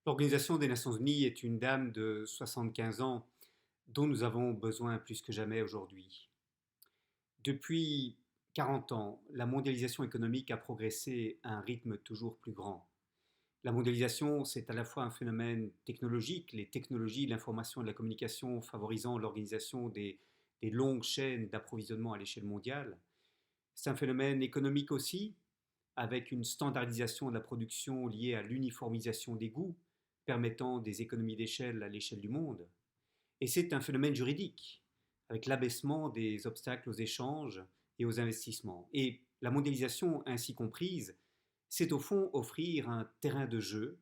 L'Organisation des Nations Unies est une dame de 75 ans dont nous avons besoin plus que jamais aujourd'hui. Depuis 40 ans, la mondialisation économique a progressé à un rythme toujours plus grand. La mondialisation, c'est à la fois un phénomène technologique, les technologies de l'information et de la communication favorisant l'organisation des longues chaînes d'approvisionnement à l'échelle mondiale. C'est un phénomène économique aussi, avec une standardisation de la production liée à l'uniformisation des coûts, permettant des économies d'échelle à l'échelle du monde. Et c'est un phénomène juridique, avec l'abaissement des obstacles aux échanges et aux investissements. Et la mondialisation ainsi comprise, c'est au fond offrir un terrain de jeu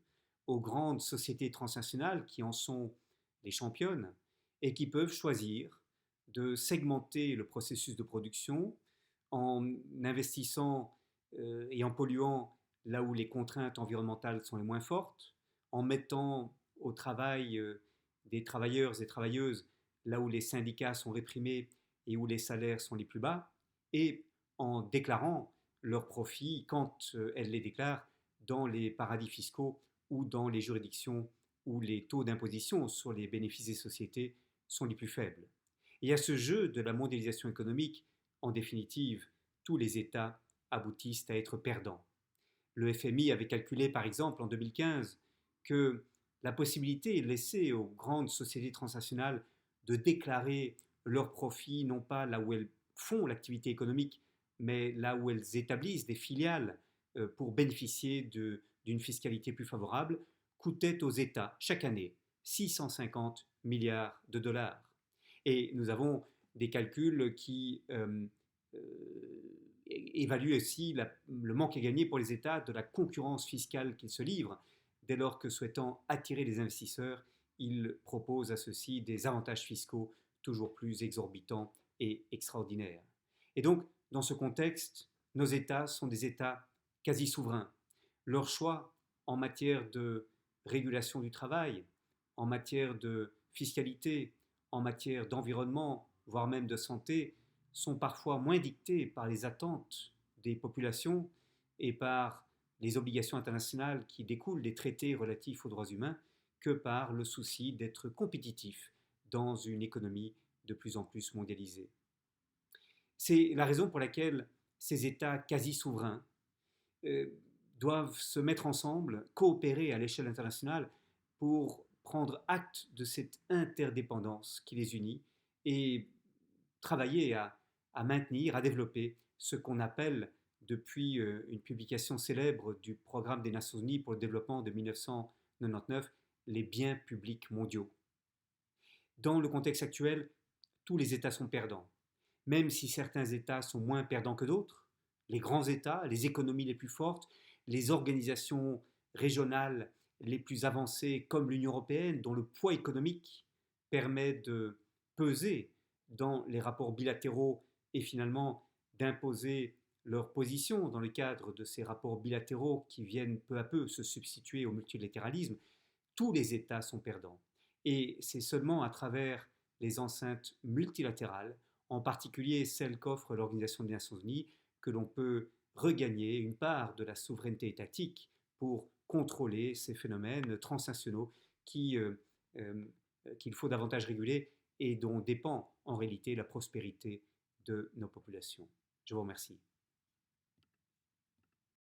aux grandes sociétés transnationales qui en sont les championnes et qui peuvent choisir de segmenter le processus de production en investissant et en polluant là où les contraintes environnementales sont les moins fortes, en mettant au travail des travailleurs et travailleuses là où les syndicats sont réprimés et où les salaires sont les plus bas, et en déclarant leurs profits quand elles les déclarent dans les paradis fiscaux ou dans les juridictions où les taux d'imposition sur les bénéfices des sociétés sont les plus faibles. Et à ce jeu de la mondialisation économique, en définitive, tous les États aboutissent à être perdants. Le FMI avait calculé par exemple en 2015 que la possibilité est laissée aux grandes sociétés transnationales de déclarer leurs profits non pas là où elles font l'activité économique, mais là où elles établissent des filiales pour bénéficier d'une fiscalité plus favorable, coûtait aux États chaque année 650 milliards de dollars. Et nous avons des calculs qui évalue aussi le manque à gagner pour les États de la concurrence fiscale qu'ils se livrent, dès lors que souhaitant attirer les investisseurs, ils proposent à ceux-ci des avantages fiscaux toujours plus exorbitants et extraordinaires. Et donc, dans ce contexte, nos États sont des États quasi souverains. Leurs choix en matière de régulation du travail, en matière de fiscalité, en matière d'environnement, voire même de santé, sont parfois moins dictés par les attentes des populations et par les obligations internationales qui découlent des traités relatifs aux droits humains que par le souci d'être compétitif dans une économie de plus en plus mondialisée. C'est la raison pour laquelle ces États quasi souverains euh, doivent se mettre ensemble, coopérer à l'échelle internationale pour prendre acte de cette interdépendance qui les unit et travailler à maintenir, à développer ce qu'on appelle, depuis une publication célèbre du Programme des Nations Unies pour le développement de 1999, les biens publics mondiaux. Dans le contexte actuel, tous les États sont perdants, même si certains États sont moins perdants que d'autres. Les grands États, les économies les plus fortes, les organisations régionales les plus avancées comme l'Union européenne, dont le poids économique permet de peser dans les rapports bilatéraux et finalement d'imposer leur position dans le cadre de ces rapports bilatéraux qui viennent peu à peu se substituer au multilatéralisme, tous les États sont perdants. Et c'est seulement à travers les enceintes multilatérales, en particulier celles qu'offre l'Organisation des Nations Unies, que l'on peut regagner une part de la souveraineté étatique pour contrôler ces phénomènes transnationaux euh, qu'il faut davantage réguler et dont dépend en réalité la prospérité de nos populations. Je vous remercie.